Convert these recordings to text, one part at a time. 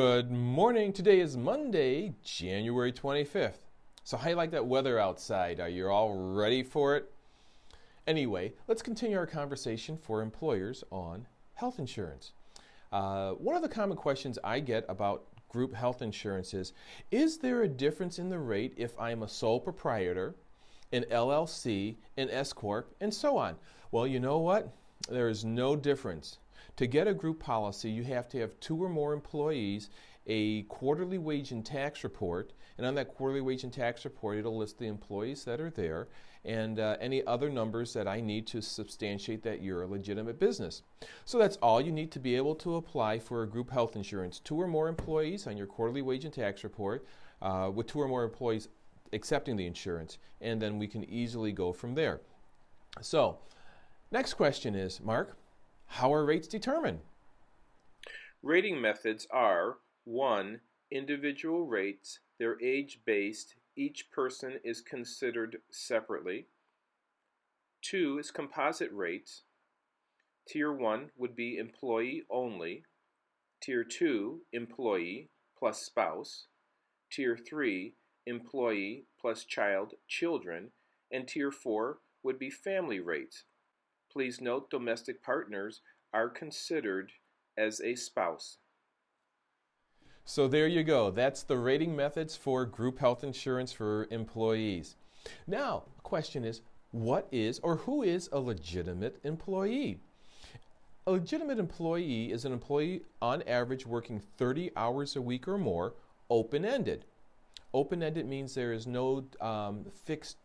Good morning. Today is Monday, January 25th. So how you like that weather outside? Are you all ready for it? Anyway, let's continue our conversation for employers on health insurance. One of the common questions I get about group health insurance is there a difference in the rate if I'm a sole proprietor, an LLC, an S Corp, and so on? Well, you know what? There is no difference. To get a group policy, you have to have 2 or more employees, a quarterly wage and tax report, and on that quarterly wage and tax report, it'll list the employees that are there and any other numbers that I need to substantiate that you're a legitimate business. So that's all you need to be able to apply for a group health insurance. 2 or more employees on your quarterly wage and tax report with 2 or more employees accepting the insurance, and then we can easily go from there. So, next question is, Mark, how are rates determined? Rating methods are 1. Individual rates. They're age-based. Each person is considered separately. 2 is composite rates. Tier 1 would be employee only. Tier 2, employee plus spouse. Tier 3, employee plus child, children. And Tier 4 would be family rates. Please note domestic partners are considered as a spouse. So there you go. That's the rating methods for group health insurance for employees. Now, the question is, what is or who is a legitimate employee? A legitimate employee is an employee on average working 30 hours a week or more, open-ended. Open-ended means there is no fixed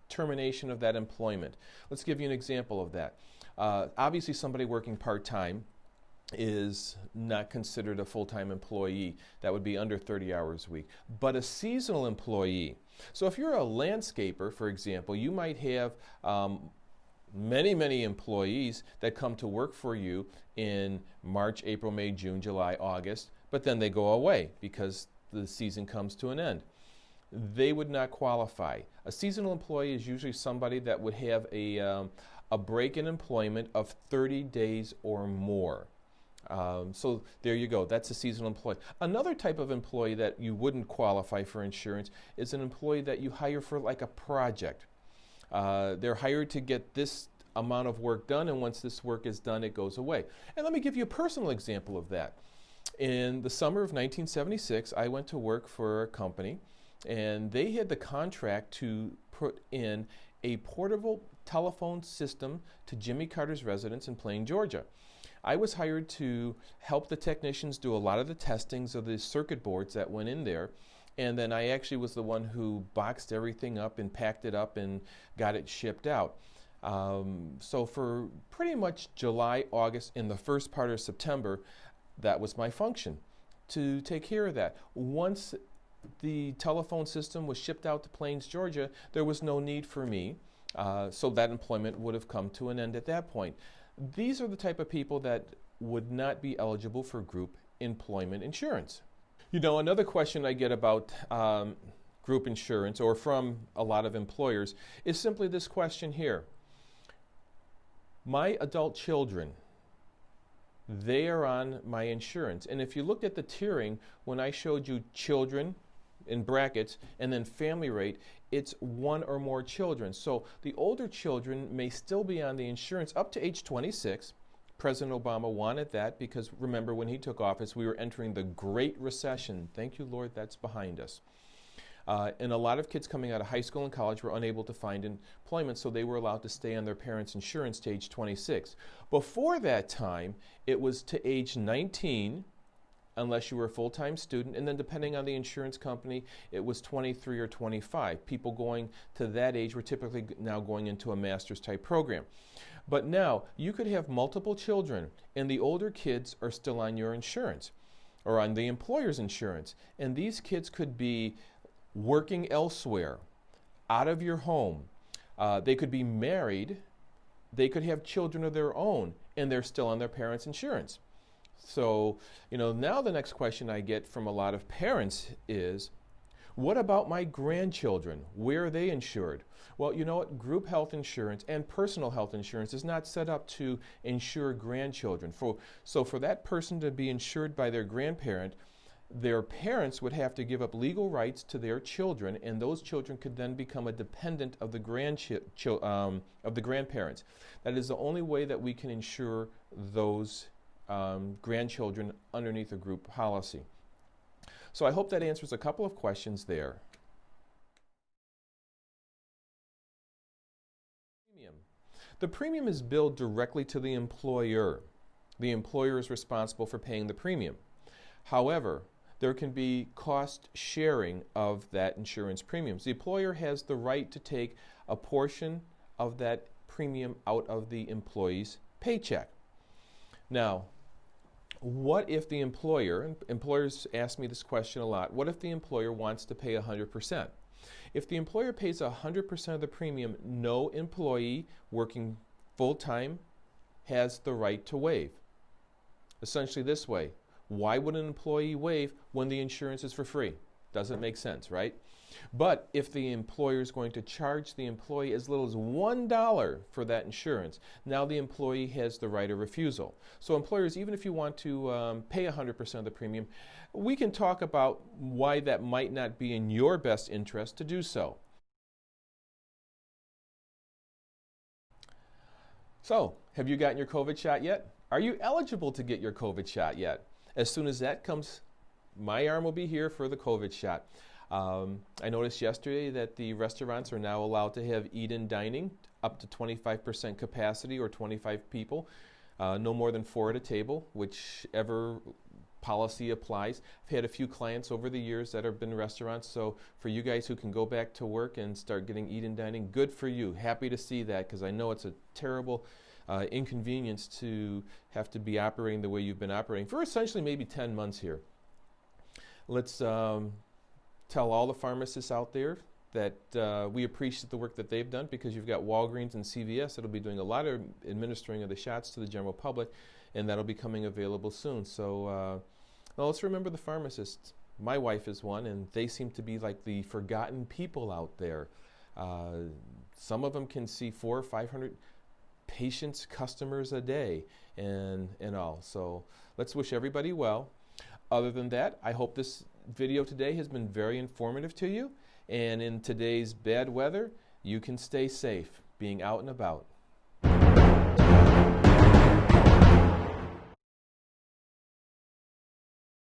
termination of that employment. Let's give you an example of that. Obviously, somebody working part-time is not considered a full-time employee. That would be under 30 hours a week. But a seasonal employee, so if you're a landscaper, for example, you might have many employees that come to work for you in March, April, May, June, July, August, but then they go away because the season comes to an end. They would not qualify. A seasonal employee is usually somebody that would have a break in employment of 30 days or more. So there you go. That's a seasonal employee. Another type of employee that you wouldn't qualify for insurance is an employee that you hire for like a project. They're hired to get this amount of work done, and once this work is done, it goes away. And let me give you a personal example of that. In the summer of 1976, I went to work for a company, and they had the contract to put in a portable telephone system to Jimmy Carter's residence in Plain, Georgia. I was hired to help the technicians do a lot of the testings of the circuit boards that went in there, and then I actually was the one who boxed everything up and packed it up and got it shipped out. So for pretty much July, August, and the first part of September, that was my function, to take care of that. Once the telephone system was shipped out to Plains, Georgia, there was no need for me, so that employment would have come to an end at that point. These are the type of people that would not be eligible for group employment insurance. You know, another question I get about group insurance, or from a lot of employers, is simply this question here. My adult children, they are on my insurance. And if you looked at the tiering, when I showed you children, in brackets, and then family rate, it's 1 or more children. So the older children may still be on the insurance up to age 26. President Obama wanted that because, remember, when he took office, we were entering the Great Recession. Thank you, Lord, that's behind us. And a lot of kids coming out of high school and college were unable to find employment, so they were allowed to stay on their parents' insurance to age 26. Before that time, it was to age 19, unless you were a full-time student, and then depending on the insurance company, it was 23 or 25. People going to that age were typically now going into a master's type program. But now, you could have multiple children, and the older kids are still on your insurance, or on the employer's insurance. And these kids could be working elsewhere, out of your home. They could be married, they could have children of their own, and they're still on their parents' insurance. So, now the next question I get from a lot of parents is, what about my grandchildren? Where are they insured? Well, you know what? Group health insurance and personal health insurance is not set up to insure grandchildren. So for that person to be insured by their grandparent, their parents would have to give up legal rights to their children, and those children could then become a dependent of the grandparents. That is the only way that we can insure those grandchildren underneath a group policy. So I hope that answers a couple of questions there. The premium is billed directly to the employer. The employer is responsible for paying the premium. However, there can be cost sharing of that insurance premiums. The employer has the right to take a portion of that premium out of the employee's paycheck. Now, what if the employer, and employers ask me this question a lot, what if the employer wants to pay 100%? If the employer pays 100% of the premium, no employee working full-time has the right to waive. Essentially this way, why would an employee waive when the insurance is for free? Doesn't make sense, right? But if the employer is going to charge the employee as little as $1 for that insurance, now the employee has the right of refusal. So employers, even if you want to pay 100% of the premium, we can talk about why that might not be in your best interest to do so. So, have you gotten your COVID shot yet? Are you eligible to get your COVID shot yet? As soon as that comes, my arm will be here for the COVID shot. I noticed yesterday that the restaurants are now allowed to have eat-in dining up to 25% capacity or 25 people, no more than 4 at a table, whichever policy applies. I've had a few clients over the years that have been restaurants, so for you guys who can go back to work and start getting eat-in dining, good for you. Happy to see that, because I know it's a terrible inconvenience to have to be operating the way you've been operating for essentially maybe 10 months here. Let's tell all the pharmacists out there that we appreciate the work that they've done, because you've got Walgreens and CVS that'll be doing a lot of administering of the shots to the general public, and that'll be coming available soon. So well, let's remember the pharmacists. My wife is one, and they seem to be like the forgotten people out there. Some of them can see 400 or 500 patients, customers a day, and all. So let's wish everybody well. Other than that, I hope this video today has been very informative to you, and in today's bad weather, you can stay safe being out and about.